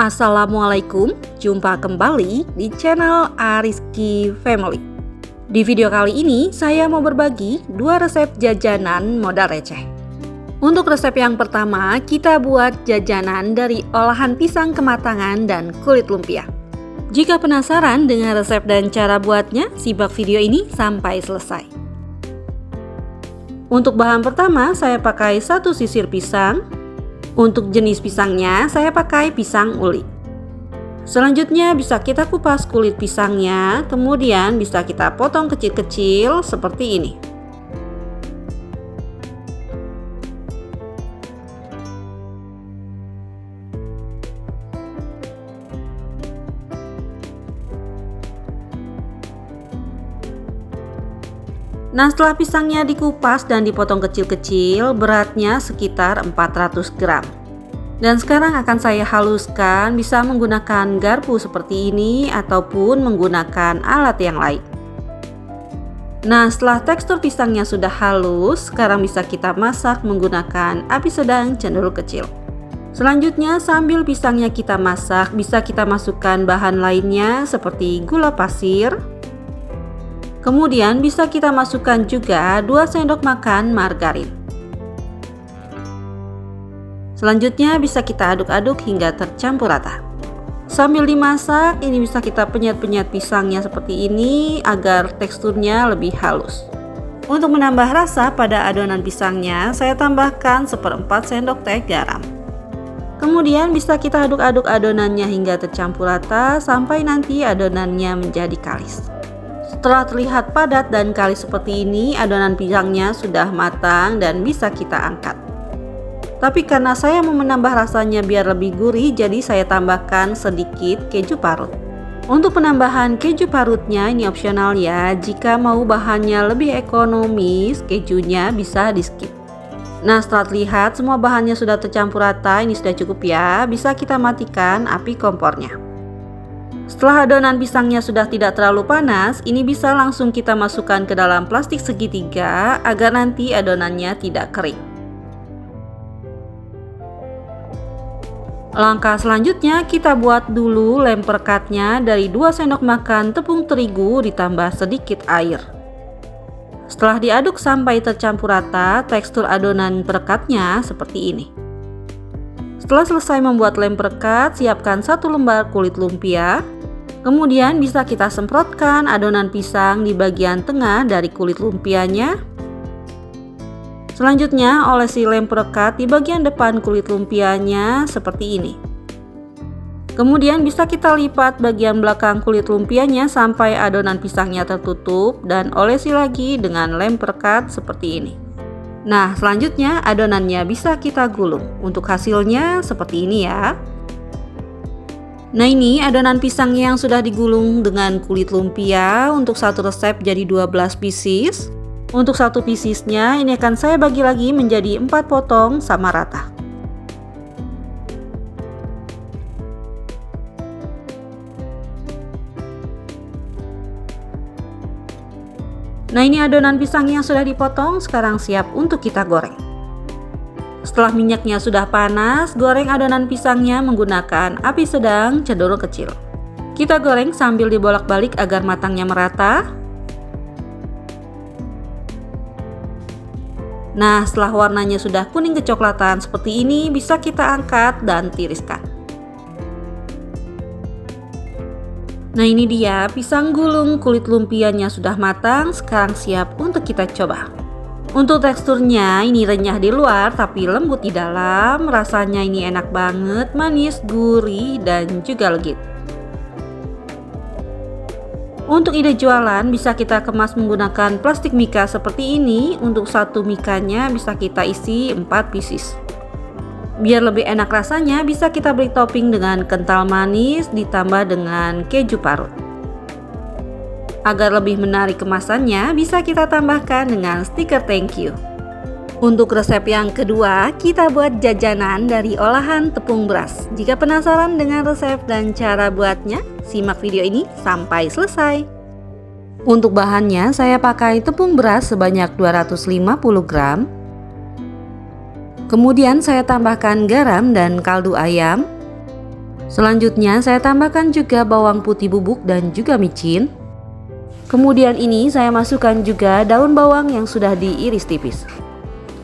Assalamualaikum, jumpa kembali di channel Ariski Family. Di video kali ini saya mau berbagi 2 resep jajanan modal receh. Untuk resep yang pertama, kita buat jajanan dari olahan pisang kematangan dan kulit lumpia. Jika penasaran dengan resep dan cara buatnya, simak video ini sampai selesai. Untuk bahan pertama, saya pakai 1 sisir pisang. Untuk jenis pisangnya, saya pakai pisang uli. Selanjutnya bisa kita kupas kulit pisangnya, kemudian bisa kita potong kecil-kecil seperti ini. Nah, setelah pisangnya dikupas dan dipotong kecil-kecil, beratnya sekitar 400 gram. Dan sekarang akan saya haluskan, bisa menggunakan garpu seperti ini ataupun menggunakan alat yang lain. Nah, setelah tekstur pisangnya sudah halus, sekarang bisa kita masak menggunakan api sedang cenderung kecil. Selanjutnya, sambil pisangnya kita masak, bisa kita masukkan bahan lainnya seperti gula pasir. Kemudian bisa kita masukkan juga 2 sendok makan margarin. Selanjutnya bisa kita aduk-aduk hingga tercampur rata. Sambil dimasak, ini bisa kita penyet-penyet pisangnya seperti ini agar teksturnya lebih halus. Untuk menambah rasa pada adonan pisangnya, saya tambahkan 1/4 sendok teh garam. Kemudian bisa kita aduk-aduk adonannya hingga tercampur rata sampai nanti adonannya menjadi kalis. Setelah terlihat padat dan kalis seperti ini, adonan pisangnya sudah matang dan bisa kita angkat. Tapi karena saya mau menambah rasanya biar lebih gurih, jadi saya tambahkan sedikit keju parut. Untuk penambahan keju parutnya ini opsional ya, jika mau bahannya lebih ekonomis, kejunya bisa di skip. Nah, setelah terlihat semua bahannya sudah tercampur rata, ini sudah cukup ya, bisa kita matikan api kompornya. Setelah adonan pisangnya sudah tidak terlalu panas, ini bisa langsung kita masukkan ke dalam plastik segitiga agar nanti adonannya tidak kering. Langkah selanjutnya kita buat dulu lem perekatnya dari 2 sendok makan tepung terigu ditambah sedikit air. Setelah diaduk sampai tercampur rata, tekstur adonan perekatnya seperti ini. Setelah selesai membuat lem perekat, siapkan 1 lembar kulit lumpia. Kemudian bisa kita semprotkan adonan pisang di bagian tengah dari kulit lumpianya. Selanjutnya olesi lem perekat di bagian depan kulit lumpianya seperti ini. Kemudian bisa kita lipat bagian belakang kulit lumpianya sampai adonan pisangnya tertutup dan olesi lagi dengan lem perekat seperti ini. Nah, selanjutnya adonannya bisa kita gulung. Untuk hasilnya seperti ini ya. Nah, ini adonan pisang yang sudah digulung dengan kulit lumpia. Untuk satu resep jadi 12 pieces. Untuk satu piecesnya ini akan saya bagi lagi menjadi 4 potong sama rata. Nah, ini adonan pisang yang sudah dipotong, sekarang siap untuk kita goreng. Setelah minyaknya sudah panas, goreng adonan pisangnya menggunakan api sedang cenderung kecil. Kita goreng sambil dibolak-balik agar matangnya merata. Nah, setelah warnanya sudah kuning kecoklatan seperti ini, bisa kita angkat dan tiriskan. Nah, ini dia pisang gulung kulit lumpianya sudah matang, sekarang siap untuk kita coba. Untuk teksturnya ini renyah di luar tapi lembut di dalam, rasanya ini enak banget, manis, gurih, dan juga legit. Untuk ide jualan bisa kita kemas menggunakan plastik mika seperti ini. Untuk satu mikanya bisa kita isi 4 pieces. Biar lebih enak rasanya bisa kita beri topping dengan kental manis ditambah dengan keju parut. Agar lebih menarik kemasannya, bisa kita tambahkan dengan stiker thank you. Untuk resep yang kedua, kita buat jajanan dari olahan tepung beras. Jika penasaran dengan resep dan cara buatnya, simak video ini sampai selesai. Untuk bahannya, saya pakai tepung beras sebanyak 250 gram. Kemudian saya tambahkan garam dan kaldu ayam. Selanjutnya saya tambahkan juga bawang putih bubuk dan juga micin. Kemudian ini saya masukkan juga daun bawang yang sudah diiris tipis.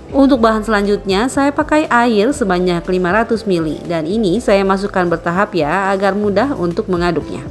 Untuk bahan selanjutnya saya pakai air sebanyak 500 ml dan ini saya masukkan bertahap ya agar mudah untuk mengaduknya.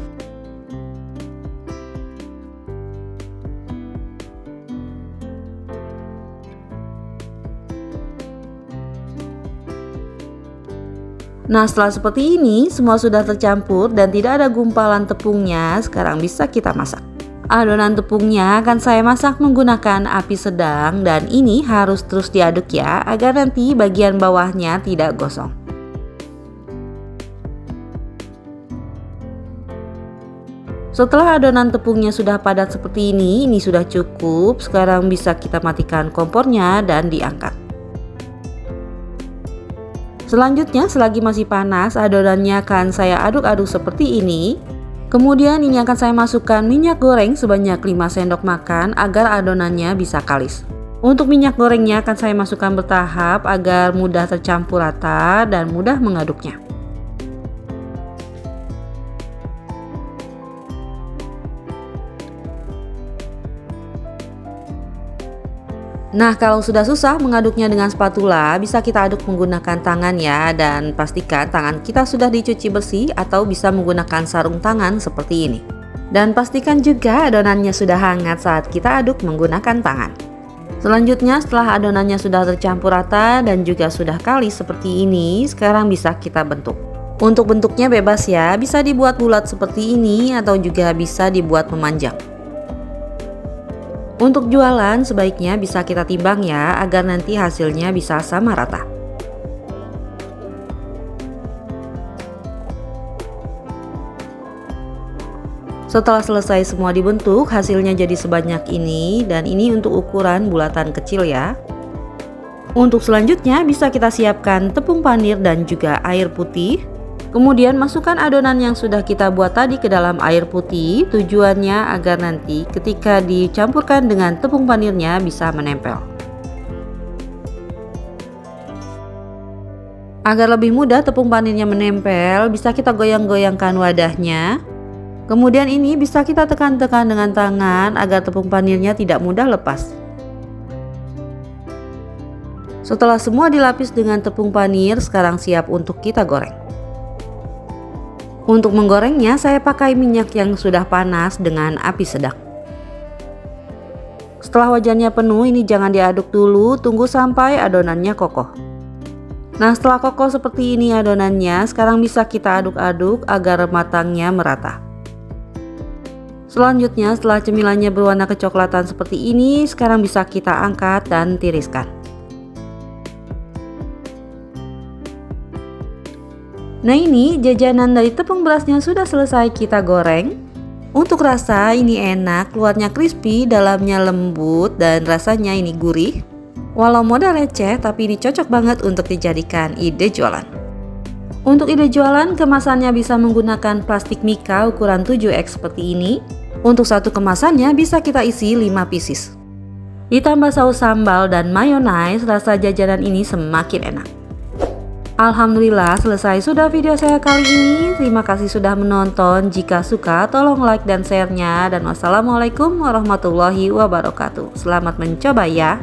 Nah, setelah seperti ini semua sudah tercampur dan tidak ada gumpalan tepungnya, sekarang bisa kita masak. Adonan tepungnya akan saya masak menggunakan api sedang dan ini harus terus diaduk ya agar nanti bagian bawahnya tidak gosong. Setelah adonan tepungnya sudah padat seperti ini sudah cukup. Sekarang bisa kita matikan kompornya dan diangkat. Selanjutnya selagi masih panas adonannya akan saya aduk-aduk seperti ini. Kemudian ini akan saya masukkan minyak goreng sebanyak 5 sendok makan agar adonannya bisa kalis. Untuk minyak gorengnya akan saya masukkan bertahap agar mudah tercampur rata dan mudah mengaduknya. Nah, kalau sudah susah mengaduknya dengan spatula, bisa kita aduk menggunakan tangan ya, dan pastikan tangan kita sudah dicuci bersih atau bisa menggunakan sarung tangan seperti ini. Dan pastikan juga adonannya sudah hangat saat kita aduk menggunakan tangan. Selanjutnya setelah adonannya sudah tercampur rata dan juga sudah kalis seperti ini, sekarang bisa kita bentuk. Untuk bentuknya bebas ya, bisa dibuat bulat seperti ini atau juga bisa dibuat memanjang. Untuk jualan sebaiknya bisa kita timbang ya agar nanti hasilnya bisa sama rata. Setelah selesai semua dibentuk, hasilnya jadi sebanyak ini dan ini untuk ukuran bulatan kecil ya. Untuk selanjutnya bisa kita siapkan tepung panir dan juga air putih. Kemudian masukkan adonan yang sudah kita buat tadi ke dalam air putih, tujuannya agar nanti ketika dicampurkan dengan tepung panirnya bisa menempel. Agar lebih mudah tepung panirnya menempel, bisa kita goyang-goyangkan wadahnya. Kemudian ini bisa kita tekan-tekan dengan tangan agar tepung panirnya tidak mudah lepas. Setelah semua dilapis dengan tepung panir, sekarang siap untuk kita goreng. Untuk menggorengnya saya pakai minyak yang sudah panas dengan api sedang. Setelah wajannya penuh ini jangan diaduk dulu, tunggu sampai adonannya kokoh. Nah, setelah kokoh seperti ini adonannya, sekarang bisa kita aduk-aduk agar matangnya merata. Selanjutnya setelah cemilannya berwarna kecoklatan seperti ini, sekarang bisa kita angkat dan tiriskan. Nah, ini jajanan dari tepung berasnya sudah selesai kita goreng. Untuk rasa ini enak, luarnya crispy, dalamnya lembut dan rasanya ini gurih. Walau modal receh tapi ini cocok banget untuk dijadikan ide jualan. Untuk ide jualan kemasannya bisa menggunakan plastik mika ukuran 7X seperti ini. Untuk satu kemasannya bisa kita isi 5 pieces. Ditambah saus sambal dan mayonaise, rasa jajanan ini semakin enak. Alhamdulillah selesai sudah video saya kali ini. Terima kasih sudah menonton. Jika suka tolong like dan share-nya. Dan wassalamualaikum warahmatullahi wabarakatuh. Selamat mencoba ya.